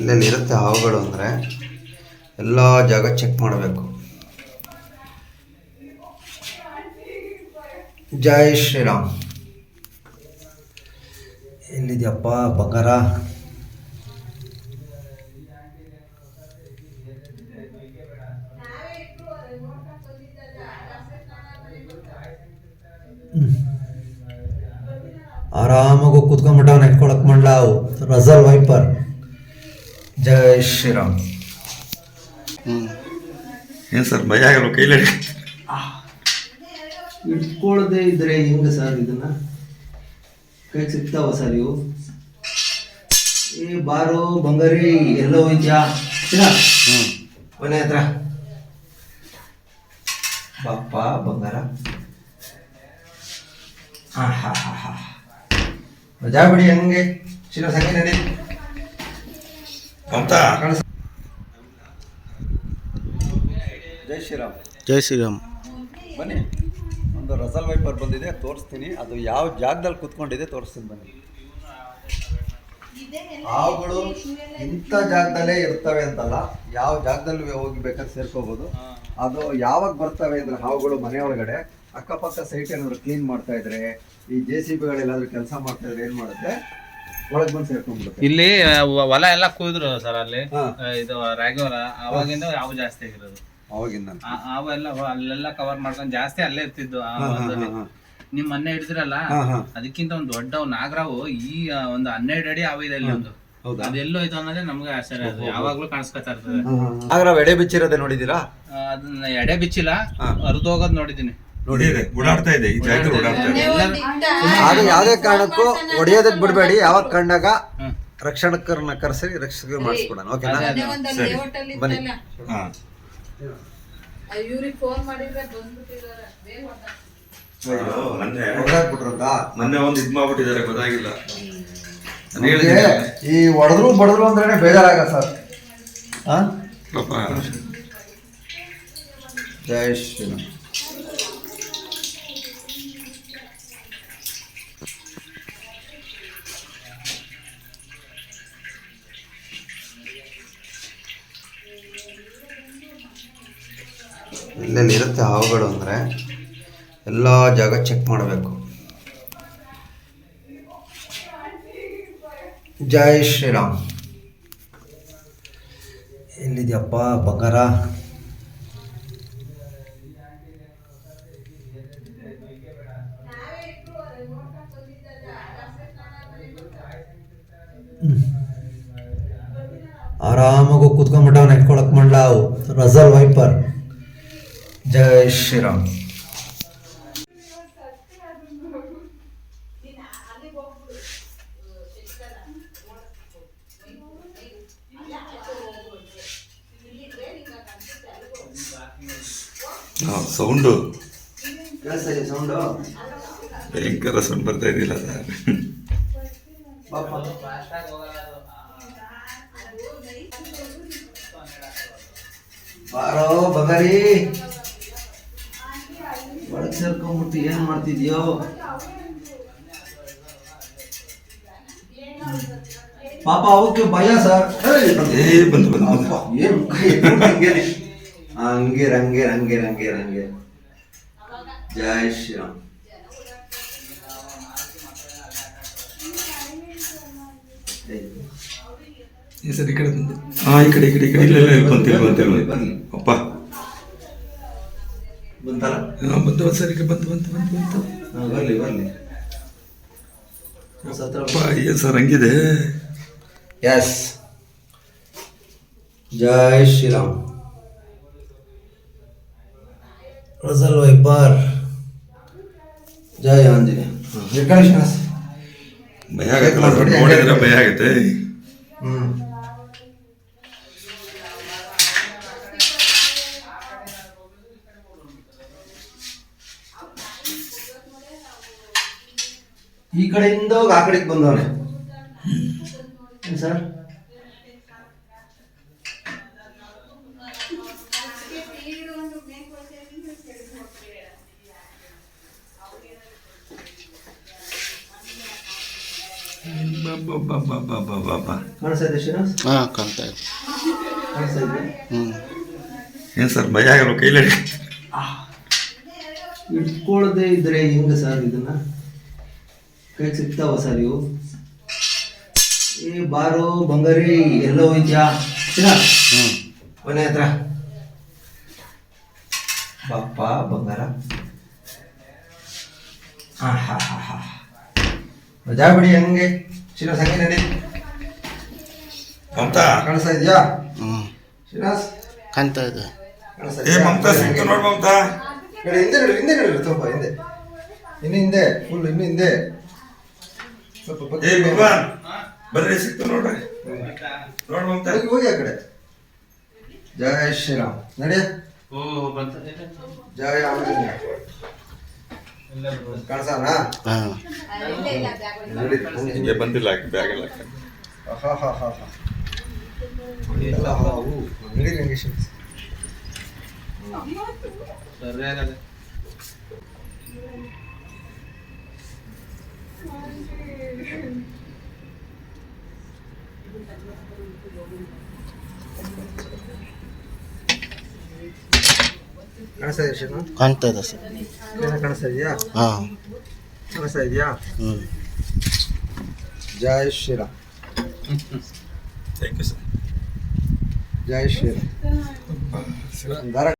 ಎಲ್ಲೆಲ್ಲಿ ಇರುತ್ತೆ ಹಾವುಗಳು ಅಂದರೆ ಎಲ್ಲ ಜಾಗ ಚೆಕ್ ಮಾಡಬೇಕು. ಜೈ ಶ್ರೀರಾಮ್. ಎಲ್ಲಿದೆಯಪ್ಪ ಬಂಗಾರ? ಆರಾಮಾಗಿ ಕೂತ್ಕೊಂಡ್ಬಿಟ್ಟವ್ ನೆಟ್ಕೊಳಕ್ ಮಂಡ್ಲಾವು ರಜಲ್ ವೈಪರ್. ಜೈ ಶ್ರೀರಾಮ್. ಏನು ಸರ್ ಭಯ ಆಗಲ್ಲ ಕೈಲಿ ಇಟ್ಕೊಳ್ಳದೆ ಇದ್ರೆ ಹೆಂಗೆ ಸರ್? ಇದನ್ನ ಕೈ ಸಿಗ್ತಾವ ಸರ್ ಇವು? ಏ ಬಾರು ಬಂಗಾರಿ, ಎಲ್ಲೋ ಹೋಯ್ತ್ಯಾ? ಮನೆ ಹತ್ರ ಬಾಪ್ಪ ಬಂಗಾರ. ಹಾ ಹಾ ಹಾ ಹಾ, ಮಜಾ ಬಿಡಿ ಹಂಗೆ. ಶಿರ ಸಂಗೀತ ನಡಿ ಅಂತ. ಜೈ ಶ್ರೀರಾಮ್. ಜೈ ಶ್ರೀರಾಮ್. ಬನ್ನಿ, ಒಂದು ರಸಲ್ ವೈಪರ್ ಬಂದಿದೆ, ತೋರಿಸ್ತೀನಿ. ಅದು ಯಾವ ಜಾಗದಲ್ಲಿ ಕೂತ್ಕೊಂಡಿದೆ ತೋರಿಸ್ತೀನಿ ಬನ್ನಿ. ಹಾವುಗಳು ಇಂಥ ಜಾಗದಲ್ಲೇ ಇರ್ತವೆ ಅಂತಲ್ಲ, ಯಾವ ಜಾಗದಲ್ಲಿ ಹೋಗಿ ಬೇಕಾದ್ರೆ ಸೇರ್ಕೋಬಹುದು. ಅದು ಯಾವಾಗ ಬರ್ತವೆ ಅಂದ್ರೆ ಹಾವುಗಳು ಮನೆ ಒಳಗಡೆ ಅಕ್ಕಪಕ್ಕ ಸೈಟ್ ಏನಾದ್ರು ಕ್ಲೀನ್ ಮಾಡ್ತಾ ಇದ್ರೆ, ಈ JCB ಗಳೇನಾದ್ರೂ ಕೆಲಸ ಮಾಡ್ತಾ ಇದ್ರೆ ಏನ್ ಮಾಡುತ್ತೆ, ಒಳಗ್ ಬಂದು ಸೇರ್ಕೊಂಡ್ಬಿಡುತ್ತೆ. ಇಲ್ಲಿ ಹೊಲ ಎಲ್ಲ ಕೂದ್ರು ಸರ್, ಅಲ್ಲಿ ಇದು ರಾಗಿ ಹೊಲ. ಅವಾಗಿಂದ ಹಾವು ಜಾಸ್ತಿ ಆಗಿರೋದು. ಅವಾಗಿಂದ ಹಾವು ಎಲ್ಲ ಅಲ್ಲೆಲ್ಲ ಕವರ್ ಮಾಡ್ಕೊಂಡು ಜಾಸ್ತಿ ಅಲ್ಲೇ ಇರ್ತಿದ್ದು. ನಿಮ್ ಮೊನ್ನೆ ಹಿಡಿದ್ರಲ್ಲ, ಅದಕ್ಕಿಂತ ಒಂದು ದೊಡ್ಡ ನಾಗರಾವು ಈ ಒಂದು 12 ಅಡಿ ಹಾವು ಇದೆ ಅಲ್ಲಿ ಒಂದು. ಅದೆಲ್ಲೋ ಇದು ಅನ್ನೋದೇ ನಮ್ಗೆ ಆಶ್ಚರ್ಯ. ಅದು ಯಾವಾಗ್ಲೂ ಕಾಣಿಸ್ಕೊತಾ ಇರ್ತದೆ. ನಾಗರಾವ್ ಎಡೆ ಬಿಚ್ಚಿರೋದೆ ನೋಡಿದೀರಾ? ಅದನ್ನ ಎಡೆ ಬಿಚ್ಚಿಲ್ಲ, ಹರಿದೋಗೋದ್ ನೋಡಿದೀನಿ. ನೋಡಿದ್ರೆ ಓಡಾಡ್ತಾ ಇದೆ, ಈ ಜಾಗದಲ್ಲಿ ಓಡಾಡ್ತಾ ಇದೆ. ಅದು ಯಾವುದೇ ಕಾರಣಕ್ಕೂ ಹೊಡೆಯೋದಕ್ಕೆ ಬಿಡಬೇಡಿ. ಯಾವಾಗ ಕಂಡಾಗ ರಕ್ಷಣಕರನ್ನ ಕರೆಸಿ ರಕ್ಷಕ ಮಾಡಿಸ್ಕೊಡೋಣ. ಓಕೆನಾ? ಬನ್ನಿ. ಮೊನ್ನೆ ಒಂದು ಇದ್ ಮಾಡ್ಬಿಟ್ಟಿದ್ದಾರೆ, ಗೊತ್ತಾಗಿಲ್ಲ. ಈ ಹೊಡೆದ್ರು ಬಡದ್ರು ಅಂದ್ರೆ ಬೇಜಾರಾಗ ಸರ್. ಜೈ ಶ್ರೀರಾಮ್. ಎಲ್ಲೆಲ್ಲಿ ಇರುತ್ತೆ ಹಾವುಗಳು ಅಂದರೆ ಎಲ್ಲ ಜಾಗ ಚೆಕ್ ಮಾಡಬೇಕು. ಜೈ ಶ್ರೀರಾಮ್. ಎಲ್ಲಿದೆಯಪ್ಪ ಬಂಗಾರ? ಆರಾಮಾಗಿ ಕೂತ್ಕೊಂಡ್ಬಿಟ್ಟವ್ ನೆಟ್ಕೊಳಕ್ ಮಂಡ್ಲಾವು ರಜಲ್ ವೈಪರ್. ಜೈ ಶ್ರೀರಾಮ್. ಸೌಂಡು ಸೌಂಡು ಭಯಂಕರ ಸೌಂಡ್ ಬರ್ತಾ ಇದ್ದಿಲ್ಲ ಸರ್. ಬಾರೋ ಬಗಾರಿ, ಒಳಗೆ ಸೇರ್ಕೊಂಡ್ಬಿಟ್ಟು ಏನ್ ಮಾಡ್ತಿದ್ಯೋ? ಪಾಪ ಅವಕ್ಕೆ ಭಯ ಸರ್. ಬಂದು ಹಂಗೆ ರಂಗೆ ರಂಗೆ ರಂಗೆ ರಂಗೆ. ಜೈ ಶ್ರೀರಾಮ್. ಸರ್ ಈ ಕಡೆ ಬಂದು, ಈ ಕಡೆ ಇಲ್ಲ ಬಂತಿಲ್ಲ ಅಪ್ಪ. ಬಂತಲ್ಲ? ಬಂತು ಸರ್, ಈಗ ಬಂತು. ಬರ್ಲಿ ಏನು ಸರ್ ಹಂಗಿದೆ? ಎಸ್. ಜೈ ಶ್ರೀರಾಮ್. ರಜಲ್ ವೈಪರ್. ಜೈ ಆಂಜನೇಯ. ಭಯ ಆಗತ್ತೆ, ನೋಡಿದ್ರೆ ಭಯ ಆಗುತ್ತೆ. ಈ ಕಡೆಯಿಂದ ಹೋಗಿ ಆ ಕಡೆಗೆ ಬಂದವನೆ ಸರ್. ಕಾಣಿಸ್ತಾ ಇದೆ ಶ್ರೀನಿವಾಸ್? ಹಾಂ ಕಾಣ್ತಾ ಇದೆ. ಕಾಣಿಸ್ತಾ ಇದೆ? ಹ್ಞೂ ಏನು ಸರ್ ಭಯ ಆಗಲ್ಲ ಕೈಲಿ ಇಟ್ಕೊಳ್ಳದೆ ಇದ್ರೆ ಹೆಂಗ ಸರ್ ಇದನ್ನ ಕೈ ಸಿಗ್ತಾವ ಸರ್ ಇವು? ಏ ಬಾರೋ ಬಂಗಾರಿ ಎಲ್ಲೋ ಹೋಯ್ತ್ಯಾ? ಹ್ಞೂ ಮನೆ ಹತ್ರ ಬಾಪ ಬಂಗಾರ. ಹಾ ಹಾ ಹಾ ಹಾ ಮಜಾ ಬಿಡಿ ಹಂಗೆ ಶ್ರೀನಿವಾಸ್, ಹಂಗೆ ನಡಿ. ಮಮತಾ ಕಾಣಿಸ್ತಾ ಇದೆಯಾ ಹ್ಞೂ ಶ್ರೀನಿವಾಸ್? ಕಾಣ್ತಾ ಇದೆ. ಕಾಣಿಸ್ತಾ ಏ ಮಮತಾ ಸಿಕ್ತು ನೋಡ್ ಮಮತಾ. ನಡಿ, ಹಿಂದೆ ನಡಿ, ಹಿಂದೆ ನಡಿ, ಸ್ವಲ್ಪ ಹಿಂದೆ, ಇನ್ನು ಹಿಂದೆ, ಫುಲ್ ಇನ್ನು ಹಿಂದೆ ಸ್ವಲ್ಪ ಏ ಭಗವಾನ್ ಬರ್ರಿ ಸಿಕ್ತು ನೋಡ್ರಿ ನೋಡ್ ಮಮತಾ. ಹೋಗಿ ಹೋಗಿ ಆ ಕಡೆ. ಜಯ ಶ್ರೀರಾಮ್ ನಡಿ. ಓ ಬಂತ ಜಯ ಆಂಜನೇಯ. ಕಾಣಿಸೋಣ? ಹಾಂ ನಡಿ. ಹಿಂಗೆ ಬಂದಿಲ್ಲ ಬ್ಯಾಗ್ ಎಲ್ಲ ಹಾ ಹಾ ಹಾ ಹಾ ಎಲ್ಲ ಹಾವು. ನಡಿ ರಂಗೇಶ್. ಸರಿ ಆಗದೆ. ಕಾಣಿಸ್ತಾ ಇದೆಯಾ ಶ್ರೀನು? ಕಾಣ್ತಾ ಇದೆ ಸರ್. ಕಾಣಿಸ್ತಾ ಇದೆಯಾ? ಹಾಂ ಕಾಣಿಸ್ತಾ ಇದೆಯಾ? ಹ್ಞೂ Jaya Shriram. Thank you sir. Jaya Shriram. ದಾರ